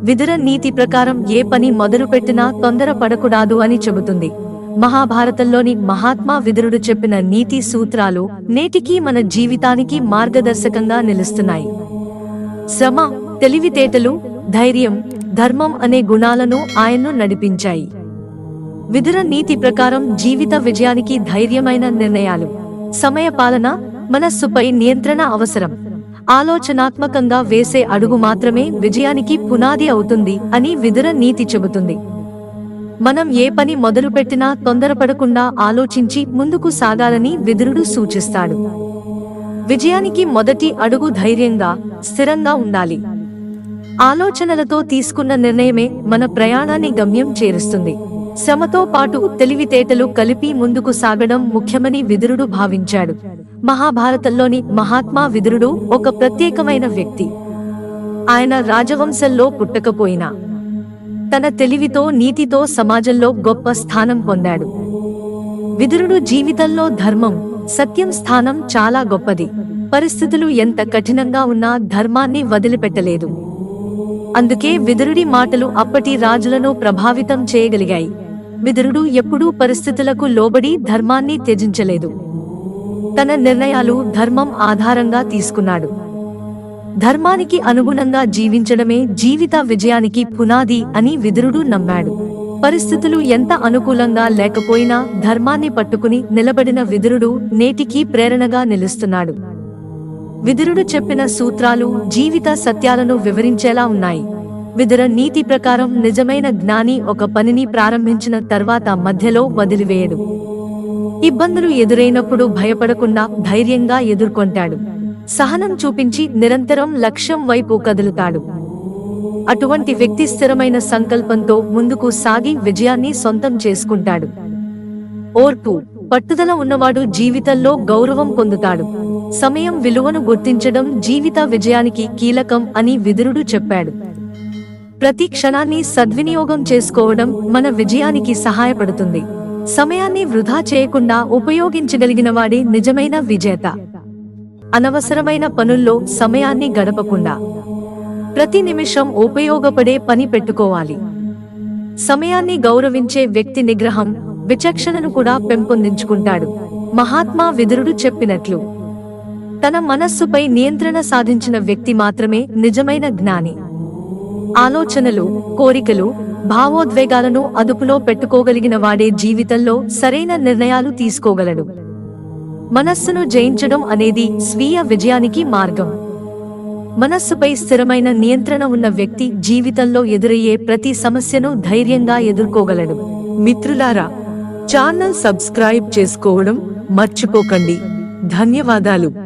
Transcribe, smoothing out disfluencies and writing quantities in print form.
విదుర నీతి ప్రకారం ఏ పని మొదలుపెట్టినా తొందరపడకూడదు అని చెబుతుంది. మహాభారతంలోని మహాత్మా విదురుడు చెప్పిన నీతి సూత్రాలు నేటికీ మన జీవితానికి మార్గదర్శకంగా నిలుస్తున్నాయి. శ్రమ, తెలివితేటలు, ధైర్యం, ధర్మం అనే గుణాలను ఆయన్ను నడిపించాయి. విదుర నీతి ప్రకారం జీవిత విజయానికి ధైర్యమైన నిర్ణయాలు, సమయపాలన, మనస్సుపై నియంత్రణ అవసరం. ఆలోచనాత్మకంగా వేసే అడుగు మాత్రమే విజయానికి పునాది అవుతుంది అని విదుర నీతి చెబుతుంది. మనం ఏ పని మొదలుపెట్టినా తొందరపడకుండా ఆలోచించి ముందుకు సాగాలని విదురుడు సూచిస్తాడు. విజయానికి మొదటి అడుగు ధైర్యంగా, స్థిరంగా ఉండాలి. ఆలోచనలతో తీసుకున్న నిర్ణయమే మన ప్రయాణాన్ని గమ్యం చేరుస్తుంది. శ్రమతో పాటు తెలివితేటలు కలిపి ముందుకు సాగడం ముఖ్యమని విదురుడు భావించాడు. మహాభారతంలోని మహాత్మా విదురుడు ఒక ప్రత్యేకమైన వ్యక్తి. ఆయన రాజవంశంలో పుట్టకపోయినా తన తెలివితో, నీతితో సమాజంలో గొప్ప స్థానం పొందాడు. విదురుడు జీవితంలో ధర్మం, సత్యం స్థానం చాలా గొప్పది. పరిస్థితులు ఎంత కఠినంగా ఉన్నా ధర్మాన్ని వదిలిపెట్టలేదు. అందుకే విదురుడి మాటలు అప్పటి రాజులను ప్రభావితం చేయగలిగాయి. విదురుడు ఎప్పుడూ పరిస్థితులకు లోబడి ధర్మాన్ని త్యజించలేదు. తన నిర్ణయాలు ధర్మం ఆధారంగా తీసుకున్నాడు. ధర్మానికి అనుగుణంగా జీవించడమే జీవిత విజయానికి పునాది అని విదురుడు నమ్మాడు. పరిస్థితులు ఎంత అనుకూలంగా లేకపోయినా ధర్మాన్ని పట్టుకుని నిలబడిన విదురుడు నేటికీ ప్రేరణగా నిలుస్తున్నాడు. విదురుడు చెప్పిన సూత్రాలు జీవిత సత్యాలను వివరించేలా ఉన్నాయి. విదుర నీతి ప్రకారం నిజమైన జ్ఞాని ఒక పనిని ప్రారంభించిన తర్వాత మధ్యలో వదిలివేయడు. ఇబ్బందులు ఎదురైనప్పుడు భయపడకుండా ధైర్యంగా ఎదుర్కొంటాడు. సహనం చూపించి నిరంతరం లక్ష్యం వైపు కదులుతాడు. అటువంటి వ్యక్తి స్థిరమైన సంకల్పంతో ముందుకు సాగి విజయాన్ని సొంతం చేసుకుంటాడు. ఓర్పు, పట్టుదల ఉన్నవాడు జీవితంలో గౌరవం పొందుతాడు. సమయం విలువను గుర్తించడం జీవిత విజయానికి కీలకం అని విదురుడు చెప్పాడు. ప్రతి క్షణాన్ని సద్వినియోగం చేసుకోవడం మన విజయానికి సహాయపడుతుంది. సమయాన్ని వృధా చేయకుండా ఉపయోగించగలిగిన వాడే నిజమైన విజేత. అనవసరమైన పనుల్లో సమయాన్ని గడపకుండా ప్రతి నిమిషం ఉపయోగపడే పని పెట్టుకోవాలి. సమయాన్ని గౌరవించే వ్యక్తి నిగ్రహం, విచక్షణను కూడా పెంపొందించుకుంటాడు. మహాత్మా విదురుడు చెప్పినట్లు తన మనస్సుపై నియంత్రణ సాధించిన వ్యక్తి మాత్రమే నిజమైన జ్ఞాని. ఆలోచనలు, కోరికలు, భావోద్వేగాలను అదుపులో పెట్టుకోగలిగిన వాడే జీవితంలో సరైన నిర్ణయాలు తీసుకోగలడు. మనస్సును జయించడం అనేది స్వీయ విజయానికి మార్గం. మనస్సుపై స్థిరమైన నియంత్రణ ఉన్న వ్యక్తి జీవితంలో ఎదురయ్యే ప్రతి సమస్యను ధైర్యంగా ఎదుర్కోగలడు. మిత్రులారా, ఛానల్ సబ్స్క్రైబ్ చేసుకోవడం మర్చిపోకండి. ధన్యవాదాలు.